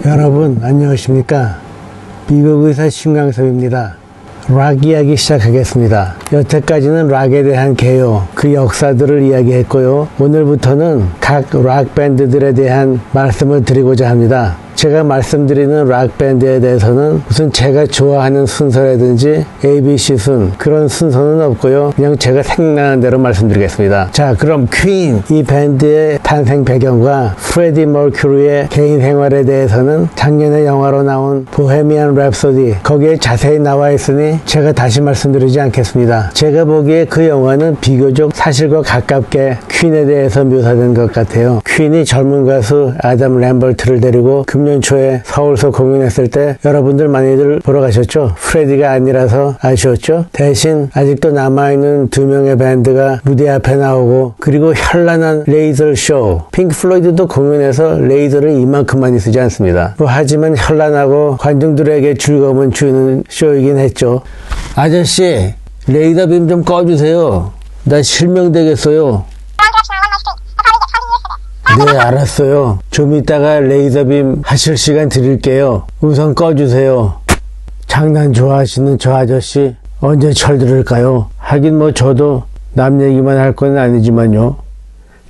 여러분 안녕하십니까. 미국의사 신강섭입니다. 락 이야기 시작하겠습니다. 여태까지는 락에 대한 개요, 그 역사들을 이야기했고요. 오늘부터는 각 락 밴드들에 대한 말씀을 드리고자 합니다. 제가 말씀드리는 락 밴드에 대해서는 무슨 제가 좋아하는 순서라든지 ABC 순 그런 순서는 없고요. 그냥 제가 생각나는 대로 말씀드리겠습니다. 자, 그럼 퀸, 이 밴드의 탄생 배경과 프레디 머큐리의 개인 생활에 대해서는 작년에 영화로 나온 보헤미안 랩소디, 거기에 자세히 나와 있으니 제가 다시 말씀드리지 않겠습니다. 제가 보기에 그 영화는 비교적 사실과 가깝게 퀸에 대해서 묘사된 것 같아요. 퀸이 젊은 가수 아담 램버트를 데리고 금년 초에 서울서 공연했을 때 여러분들 많이들 보러 가셨죠? 프레디가 아니라서 아쉬웠죠? 대신 아직도 남아있는 두 명의 밴드가 무대 앞에 나오고, 그리고 현란한 레이더 쇼, 핑크 플로이드도 공연에서 레이더를 이만큼만 쓰지 않습니다. 하지만 현란하고 관중들에게 즐거움을 주는 쇼이긴 했죠. 아저씨, 레이더 빔 좀 꺼주세요. 나 실명되겠어요. 네, 알았어요. 좀 이따가 레이더빔 하실 시간 드릴게요. 우선 꺼주세요. 장난 좋아하시는 저 아저씨 언제 철들을까요? 하긴 뭐 저도 남 얘기만 할 건 아니지만요.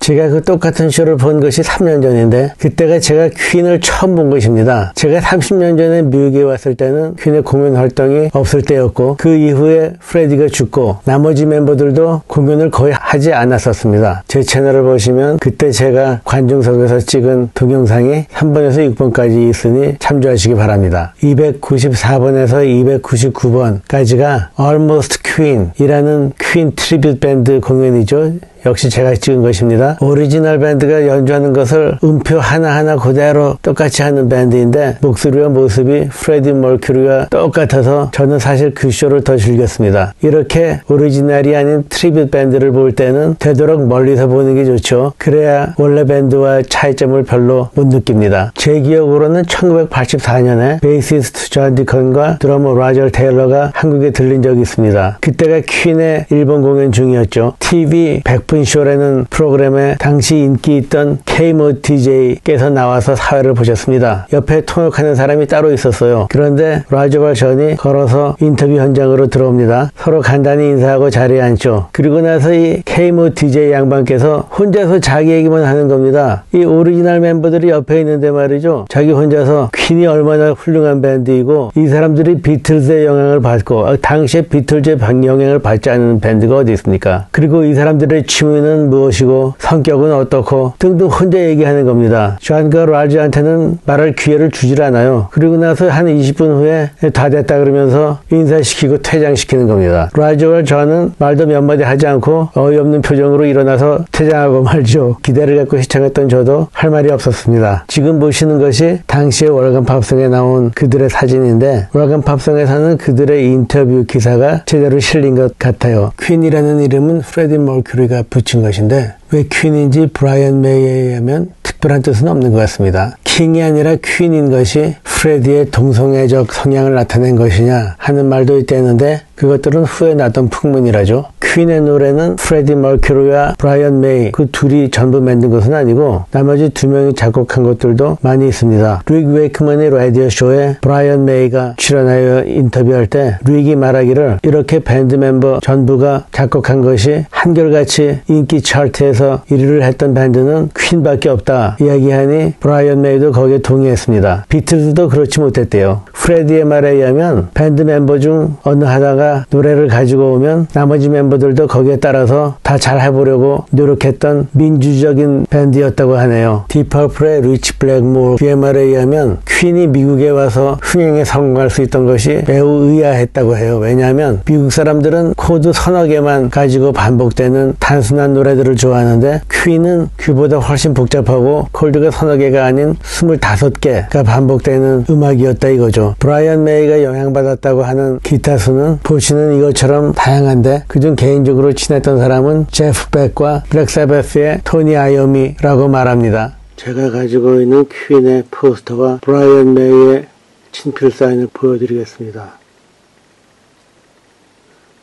제가 그 똑같은 쇼를 본 것이 3년 전인데 그때가 제가 퀸을 처음 본 것입니다. 제가 30년 전에 미국에 왔을 때는 퀸의 공연 활동이 없을 때였고, 그 이후에 프레디가 죽고 나머지 멤버들도 공연을 거의 하지 않았었습니다. 제 채널을 보시면 그때 제가 관중석에서 찍은 동영상이 3번에서 6번까지 있으니 참조하시기 바랍니다. 294번에서 299번까지가 Almost Queen 이라는 퀸 트리뷰트 밴드 공연이죠. 역시 제가 찍은 것입니다. 오리지널 밴드가 연주하는 것을 음표 하나하나 그대로 똑같이 하는 밴드인데 목소리와 모습이 프레디 머큐리와 똑같아서 저는 사실 그 쇼를 더 즐겼습니다. 이렇게 오리지널이 아닌 트리뷰트 밴드를 볼 때는 되도록 멀리서 보는 게 좋죠. 그래야 원래 밴드와 차이점을 별로 못 느낍니다. 제 기억으로는 1984년에 베이시스트 존 디컨과 드러머 로저 테일러가 한국에 들린 적이 있습니다. 그때가 퀸의 일본 공연 중이었죠. TV 100분 쇼라는 프로그램에 당시 인기 있던 K모 DJ께서 나와서 사회를 보셨습니다. 옆에 통역하는 사람이 따로 있었어요. 그런데 로저 존이 걸어서 인터뷰 현장으로 들어옵니다. 서로 간단히 인사하고 자리에 앉죠. 그리고 나서 이 K모 DJ 양반께서 혼자서 자기 얘기만 하는 겁니다. 이 오리지널 멤버들이 옆에 있는데 말이죠. 자기 혼자서 퀸이 얼마나 훌륭한 밴드이고 이 사람들이 비틀즈의 영향을 받고, 당시에 비틀즈의 영향을 받지 않는 밴드가 어디 있습니까? 그리고 이 사람들의 취미는 무엇이고 성격은 어떻고 등등 혼자 얘기하는 겁니다. 존과 로저한테는 말할 기회를 주질 않아요. 그리고 나서 한 20분 후에 다 됐다 그러면서 인사시키고 퇴장시키는 겁니다. 로저와 존은 말도 몇 마디 하지 않고 어이없는 표정으로 일어나서 퇴장하고 말죠. 기대를 갖고 시청했던 저도 할 말이 없었습니다. 지금 보시는 것이 당시의 월간 팝송에 나온 그들의 사진인데, 월간 팝송에서는 그들의 인터뷰 기사가 제대로 실린 것 같아요. 퀸이라는 이름은 프레디 머큐리가 붙인 것인데 왜 퀸인지 브라이언 메이에 의하면 특별한 뜻은 없는 것 같습니다. 킹이 아니라 퀸인 것이 프레디의 동성애적 성향을 나타낸 것이냐 하는 말도 있다는데 그것들은 후에 났던 풍문이라죠. 퀸의 노래는 프레디 머큐리와 브라이언 메이 그 둘이 전부 만든 것은 아니고 나머지 두 명이 작곡한 것들도 많이 있습니다. 릭 웨이크먼의 라디오 쇼에 브라이언 메이가 출연하여 인터뷰할 때 릭이 말하기를 이렇게 밴드 멤버 전부가 작곡한 것이 한결같이 인기 차트에서 1위를 했던 밴드는 퀸밖에 없다 이야기하니 브라이언 메이도 거기에 동의했습니다. 비틀즈도 그렇지 못했대요. 프레디의 말에 의하면 밴드 멤버 중 어느 하나가 노래를 가지고 오면 나머지 멤버들도 거기에 따라서 다 잘해보려고 노력했던 민주적인 밴드였다고 하네요. 디퍼플의 리치 블랙모어 그의 말에 의하면 퀸이 미국에 와서 흥행에 성공할 수 있던 것이 매우 의아했다고 해요. 왜냐하면 미국 사람들은 코드 서너 개만 가지고 반복되는 단순한 노래들을 좋아하는데 퀸은 그보다 훨씬 복잡하고 코드가 서너 개가 아닌 25개가 반복되는 음악이었다 이거죠. 브라이언 메이가 영향받았다고 하는 기타 수는 보시는 이것처럼 다양한데 그중 개인적으로 친했던 사람은 제프 백과 블랙 사바스의 토니 아이오미라고 말합니다. 제가 가지고 있는 퀸의 포스터와 브라이언 메이의 친필 사인을 보여드리겠습니다.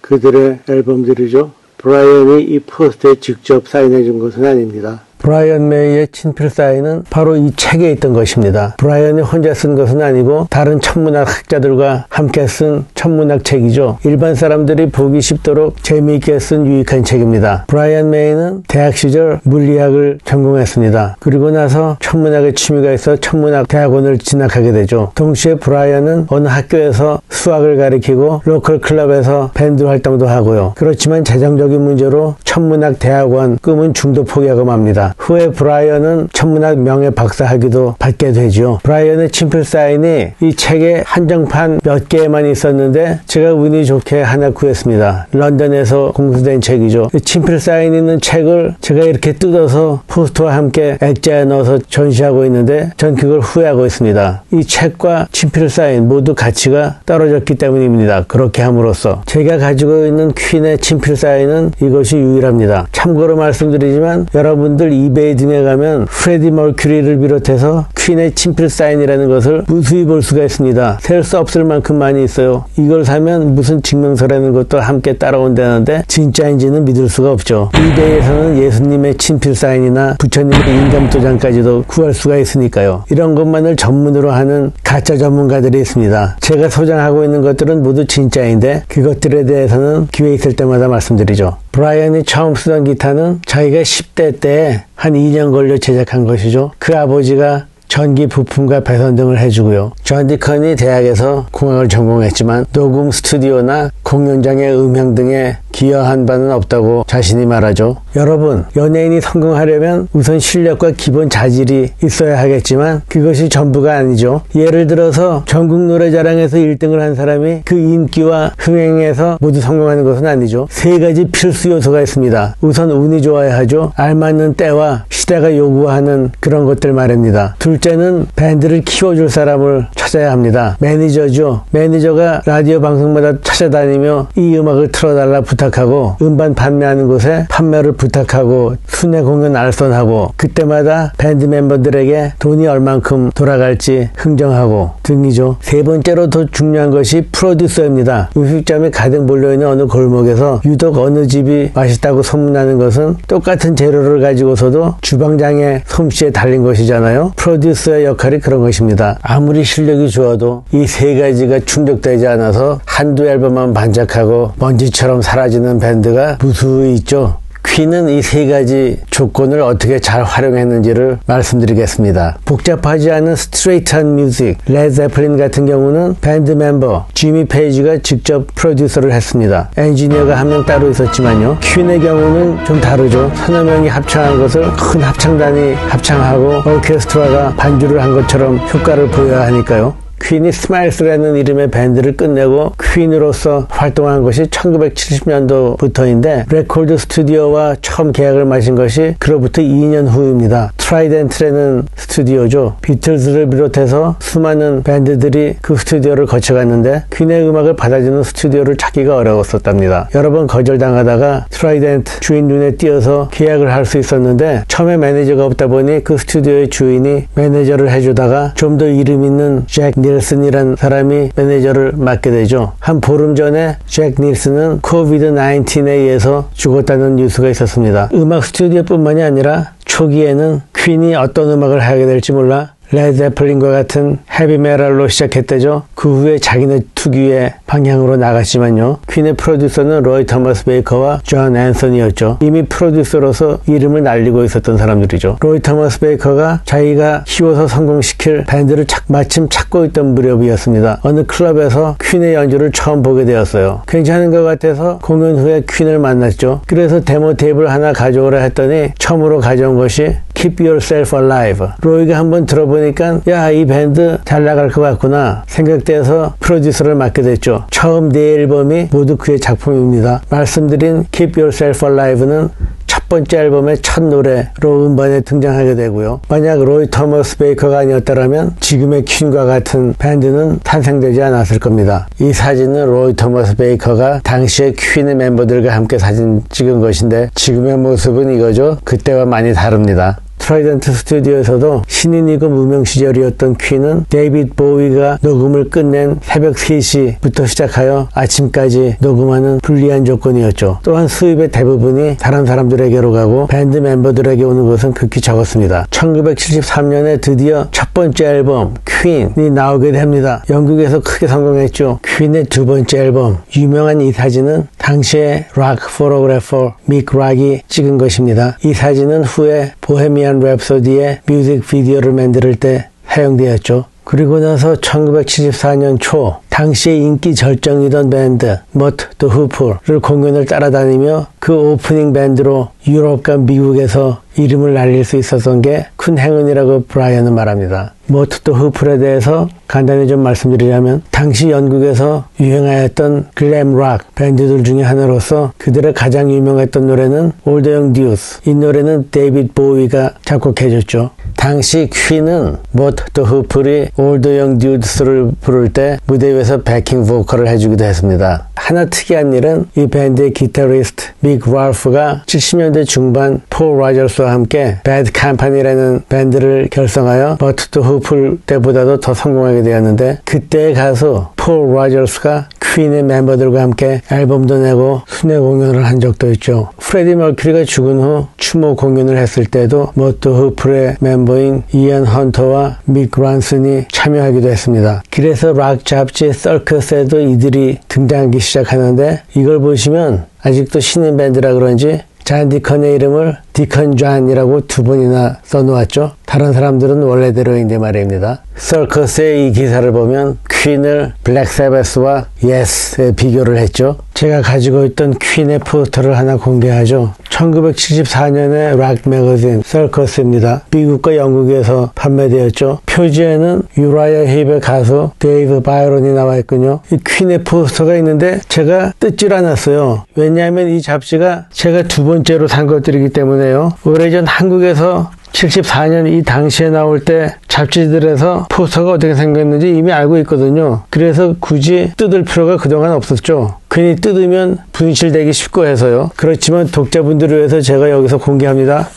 그들의 앨범들이죠. 브라이언이 이 포스터에 직접 사인해 준 것은 아닙니다. 브라이언 메이의 친필 사인은 바로 이 책에 있던 것입니다. 브라이언이 혼자 쓴 것은 아니고 다른 천문학학자들과 함께 쓴 천문학 책이죠. 일반 사람들이 보기 쉽도록 재미있게 쓴 유익한 책입니다. 브라이언 메이는 대학 시절 물리학을 전공했습니다. 그리고 나서 천문학에 취미가 있어 천문학 대학원을 진학하게 되죠. 동시에 브라이언은 어느 학교에서 수학을 가리키고 로컬 클럽에서 밴드 활동도 하고요. 그렇지만 재정적인 문제로 천문학 대학원 꿈은 중도 포기하고 맙니다. 후에 브라이언은 천문학 명예 박사 학위도 받게 되죠. 브라이언의 친필 사인이 이 책에 한정판 몇 개만 있었는데 제가 운이 좋게 하나 구했습니다. 런던에서 공수된 책이죠. 친필 사인 있는 책을 제가 이렇게 뜯어서 포스터와 함께 액자에 넣어서 전시하고 있는데 전 그걸 후회하고 있습니다. 이 책과 친필 사인 모두 가치가 떨어졌기 때문입니다. 그렇게 함으로써 제가 가지고 있는 퀸의 친필 사인은 이것이 유일합니다. 참고로 말씀드리지만 여러분들 이베이 등에 가면 프레디 머큐리를 비롯해서 퀸의 친필 사인이라는 것을 무수히 볼 수가 있습니다. 셀 수 없을 만큼 많이 있어요. 이걸 사면 무슨 증명서라는 것도 함께 따라온다는데 진짜인지는 믿을 수가 없죠. 이베이에서는 예수님의 친필 사인이나 부처님의 인감 도장까지도 구할 수가 있으니까요. 이런 것만을 전문으로 하는 가짜 전문가들이 있습니다. 제가 소장하고 있는 것들은 모두 진짜인데 그것들에 대해서는 기회 있을 때마다 말씀드리죠. 브라이언이 처음 쓰던 기타는 자기가 10대 때 한 2년 걸려 제작한 것이죠. 그 아버지가 전기 부품과 배선 등을 해주고요. 존 디컨이 대학에서 공학을 전공했지만 녹음 스튜디오나 공연장의 음향 등에 기여한 바는 없다고 자신이 말하죠. 여러분, 연예인이 성공하려면 우선 실력과 기본 자질이 있어야 하겠지만 그것이 전부가 아니죠. 예를 들어서 전국 노래자랑에서 1등을 한 사람이 그 인기와 흥행에서 모두 성공하는 것은 아니죠. 세 가지 필수 요소가 있습니다. 우선 운이 좋아야 하죠. 알맞는 때와 시대가 요구하는 그런 것들 말입니다. 둘째는 밴드를 키워줄 사람을 찾아야 합니다. 매니저죠. 매니저가 라디오 방송마다 찾아다니며 이 음악을 틀어달라 부탁하고 음반 판매하는 곳에 판매를 부탁하고 순회 공연 알선하고 그때마다 밴드 멤버들에게 돈이 얼만큼 돌아갈지 흥정하고 등이죠. 세 번째로 더 중요한 것이 프로듀서입니다. 음식점이 가득 몰려있는 어느 골목에서 유독 어느 집이 맛있다고 소문나는 것은 똑같은 재료를 가지고서도 주방장의 솜씨에 달린 것이잖아요. 프로듀서의 역할이 그런 것입니다. 아무리 실력이 좋아도 이 세 가지가 충족되지 않아서 한두 앨범만 반짝하고 먼지처럼 사라지는 밴드가 무수히 있죠. 퀸은 이 세 가지 조건을 어떻게 잘 활용했는지를 말씀드리겠습니다. 복잡하지 않은 스트레이트한 뮤직, 레드 제플린 같은 경우는 밴드 멤버 지미 페이지가 직접 프로듀서를 했습니다. 엔지니어가 한 명 따로 있었지만요. 퀸의 경우는 좀 다르죠. 서너 명이 합창한 것을 큰 합창단이 합창하고 오케스트라가 반주를 한 것처럼 효과를 보여야 하니까요. 퀸이 스마일스라는 이름의 밴드를 끝내고 퀸으로서 활동한 것이 1970년도부터인데 레코드 스튜디오와 처음 계약을 마신 것이 그로부터 2년 후입니다. 트라이덴트라는 스튜디오죠. 비틀즈를 비롯해서 수많은 밴드들이 그 스튜디오를 거쳐갔는데 퀸의 음악을 받아주는 스튜디오를 찾기가 어려웠었답니다. 여러 번 거절당하다가 트라이덴트 주인 눈에 띄어서 계약을 할 수 있었는데 처음에 매니저가 없다 보니 그 스튜디오의 주인이 매니저를 해주다가 좀 더 이름 있는 잭 닐슨이라는 사람이 매니저를 맡게 되죠. 한 보름 전에 잭 닐슨은 코비드-19에 의해서 죽었다는 뉴스가 있었습니다. 음악 스튜디오뿐만이 아니라 초기에는 퀸이 어떤 음악을 하게 될지 몰라 레드 제플린과 같은 헤비메탈로 시작했대죠. 그 후에 자기네 특유의 방향으로 나갔지만요. 퀸의 프로듀서는 로이 토머스 베이커와 존 앤서니였죠. 이미 프로듀서로서 이름을 날리고 있었던 사람들이죠. 로이 토머스 베이커가 자기가 키워서 성공시킬 밴드를 마침 찾고 있던 무렵이었습니다. 어느 클럽에서 퀸의 연주를 처음 보게 되었어요. 괜찮은 것 같아서 공연 후에 퀸을 만났죠. 그래서 데모 테이프를 하나 가져오라 했더니 처음으로 가져온 것이 Keep Yourself Alive. 로이가 한번 들어보니까 야, 이 밴드 잘 나갈 것 같구나 생각돼서 프로듀서를 맡게 됐죠. 처음 네 앨범이 모두 그의 작품입니다. 말씀드린 Keep Yourself Alive는 첫 번째 앨범의 첫 노래로 음반에 등장하게 되고요. 만약 로이 토머스 베이커가 아니었다면 지금의 퀸과 같은 밴드는 탄생되지 않았을 겁니다. 이 사진은 로이 토머스 베이커가 당시에 퀸의 멤버들과 함께 사진 찍은 것인데 지금의 모습은 이거죠. 그때와 많이 다릅니다. 트라이던트 스튜디오에서도 신인이고 무명 시절이었던 퀸은 데이비드 보위가 녹음을 끝낸 새벽 3시부터 시작하여 아침까지 녹음하는 불리한 조건이었죠. 또한 수입의 대부분이 다른 사람들에게로 가고 밴드 멤버들에게 오는 것은 극히 적었습니다. 1973년에 드디어 첫 번째 앨범 퀸이 나오게 됩니다. 영국에서 크게 성공했죠. 퀸의 두 번째 앨범, 유명한 이 사진은 당시에 락 포토그래퍼 믹 락이 찍은 것입니다. 이 사진은 후에 보헤미안 랩소디의 뮤직비디오를 만들 때 사용되었죠. 그리고 나서 1974년 초 당시에 인기 절정이던 밴드 머트 더 후프를 공연을 따라다니며 그 오프닝 밴드로 유럽과 미국에서 이름을 날릴 수 있었던 게 큰 행운이라고 브라이언은 말합니다. 머트 더 후프에 대해서 간단히 좀 말씀드리자면 당시 영국에서 유행하였던 글램 락 밴드들 중에 하나로서 그들의 가장 유명했던 노래는 All the Young Dudes. 이 노래는 데이비드 보위가 작곡해줬죠. 당시 퀸은 머트 더 후프이 All the Young Dudes를 부를 때 무대 위에서 배킹 보컬을 해주기도 했습니다. 하나 특이한 일은 이 밴드의 기타리스트 믹 랄프가 70년대 중반 폴 로저스와 함께 배드 컴퍼니라는 밴드를 결성하여 머트 더 후프 때보다도 더 성공하게 되었는데 그때의 가수 폴 로저스가 퀸의 멤버들과 함께 앨범도 내고 순회 공연을 한 적도 있죠. 프레디 머큐리가 죽은 후 추모 공연을 했을 때도 머트 더 후프의 멤버인 이안 헌터와 믹 란슨이 참여하기도 했습니다. 그래서 락 잡지 서커스에도 이들이 등장하기 시작하는데 이걸 보시면 아직도 신인 밴드라 그런지 잔 디컨의 이름을 디컨 존이라고 두 번이나 써놓았죠. 다른 사람들은 원래대로인데 말입니다. 서커스의 이 기사를 보면 퀸을 블랙 사바스와 예스에 비교를 했죠. 제가 가지고 있던 퀸의 포스터를 하나 공개하죠. 1974년에 락 매거진 서커스입니다. 미국과 영국에서 판매되었죠. 표지에는 유라이아 힙의 가수 데이브 바이런이 나와 있군요. 이 퀸의 포스터가 있는데 제가 뜯질 않았어요. 왜냐하면 이 잡지가 제가 두 번째로 산 것들이기 때문에요. 오래전 한국에서 74년 이 당시에 나올 때 잡지들에서 포스터가 어떻게 생겼는지 이미 알고 있거든요. 그래서 굳이 뜯을 필요가 그동안 없었죠. 괜히 뜯으면 분실되기 쉽고 해서요. 그렇지만 독자분들을 위해서 제가 여기서 공개합니다.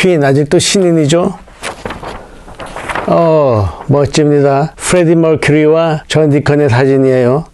퀸 아직도 신인이죠. 멋집니다. 프레디 머큐리와 존 디컨의 사진이에요.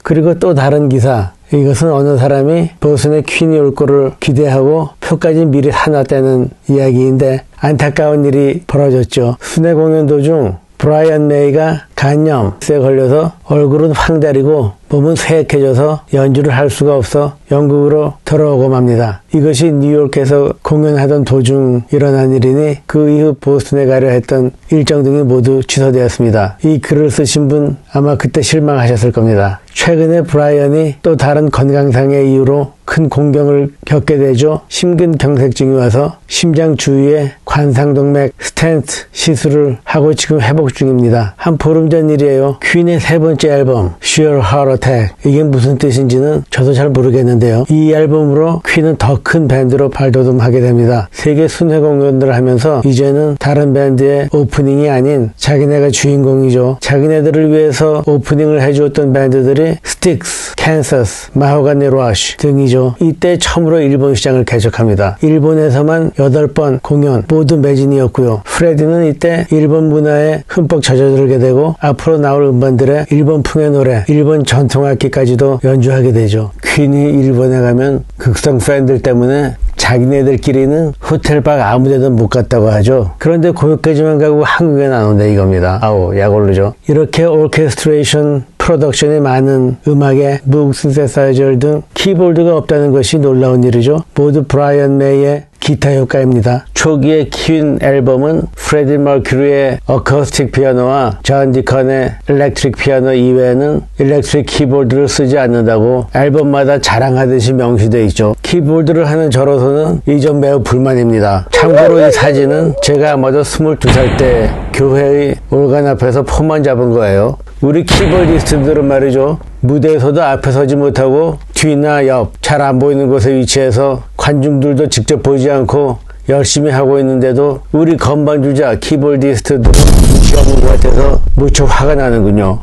그리고 또 다른 기사. 이것은 어느 사람이 보슨의 퀸이 올 거를 기대하고 표까지 미리 사놨다는 이야기인데 안타까운 일이 벌어졌죠. 순회 공연 도중 브라이언 메이가 간염에 걸려서 얼굴은 황달이고 몸은 쇠약해져서 연주를 할 수가 없어 영국으로 돌아오고 맙니다. 이것이 뉴욕에서 공연하던 도중 일어난 일이니 그 이후 보스턴에 가려 했던 일정 등이 모두 취소되었습니다. 이 글을 쓰신 분 아마 그때 실망하셨을 겁니다. 최근에 브라이언이 또 다른 건강상의 이유로 큰 공병을 겪게 되죠. 심근경색증이 와서 심장 주위에 관상동맥 스텐트 시술을 하고 지금 회복 중입니다. 한 보름 전 일이에요. 퀸의 세 번째 앨범 Sheer Heart Attack, 이게 무슨 뜻인지는 저도 잘 모르겠는데요. 이 앨범으로 퀸은 더 큰 밴드로 발돋움하게 됩니다. 세계 순회 공연들을 하면서 이제는 다른 밴드의 오프닝이 아닌 자기네가 주인공이죠. 자기네들을 위해서 오프닝을 해주었던 밴드들이 스틱스, 캔서스, 마호가니 러쉬 등이죠. 이때 처음으로 일본 시장을 개척합니다. 일본에서만 8번 공연 모두 매진이었고요. 프레디는 이때 일본 문화에 흠뻑 젖어들게 되고 앞으로 나올 음반들의 일본풍의 노래, 일본 전통악기까지도 연주하게 되죠. 퀸이 일본에 가면 극성 팬들 때문에 자기네들끼리는 호텔방 아무데도 못 갔다고 하죠. 그런데 거기까지만 가고 한국에 나온다 이겁니다. 아우 약올르죠. 이렇게 오케스트레이션 프로덕션이 많은 음악에 무브 신세사이저 등 키보드가 없다는 것이 놀라운 일이죠. 모두 브라이언 메이의 기타 효과입니다. 초기의 퀸 앨범은 프레디 머큐리의 어쿠스틱 피아노와 존 디컨의 일렉트릭 피아노 이외에는 일렉트릭 키보드를 쓰지 않는다고 앨범마다 자랑하듯이 명시되어 있죠. 키보드를 하는 저로서는 이 점 매우 불만입니다. 참고로 이 사진은 제가 아마도 22살 때 교회의 올간 앞에서 폼만 잡은 거예요. 우리 키보디스트들은 말이죠. 무대에서도 앞에 서지 못하고 뒤나 옆 잘 안 보이는 곳에 위치해서 관중들도 직접 보지 않고 열심히 하고 있는데도 우리 건반주자 키보디스트들은 눈치 없는 것 같아서 무척 화가 나는군요.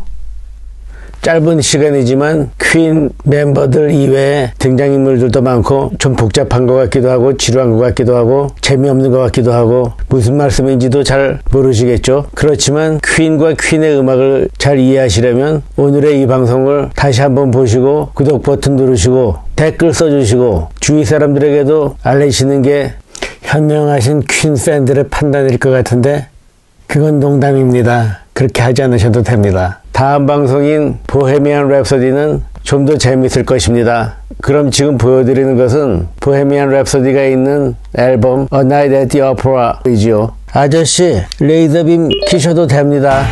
짧은 시간이지만 퀸 멤버들 이외에 등장인물들도 많고 좀 복잡한 것 같기도 하고 지루한 것 같기도 하고 재미없는 것 같기도 하고 무슨 말씀인지도 잘 모르시겠죠. 그렇지만 퀸과 퀸의 음악을 잘 이해하시려면 오늘의 이 방송을 다시 한번 보시고 구독 버튼 누르시고 댓글 써주시고 주위 사람들에게도 알리시는 게 현명하신 퀸 팬들의 판단일 것 같은데 그건 농담입니다. 그렇게 하지 않으셔도 됩니다. 다음 방송인 보헤미안 랩소디는 좀 더 재밌을 것입니다. 그럼 지금 보여드리는 것은 보헤미안 랩소디가 있는 앨범 A Night at the Opera 이지요. 아저씨 레이더빔 키셔도 됩니다.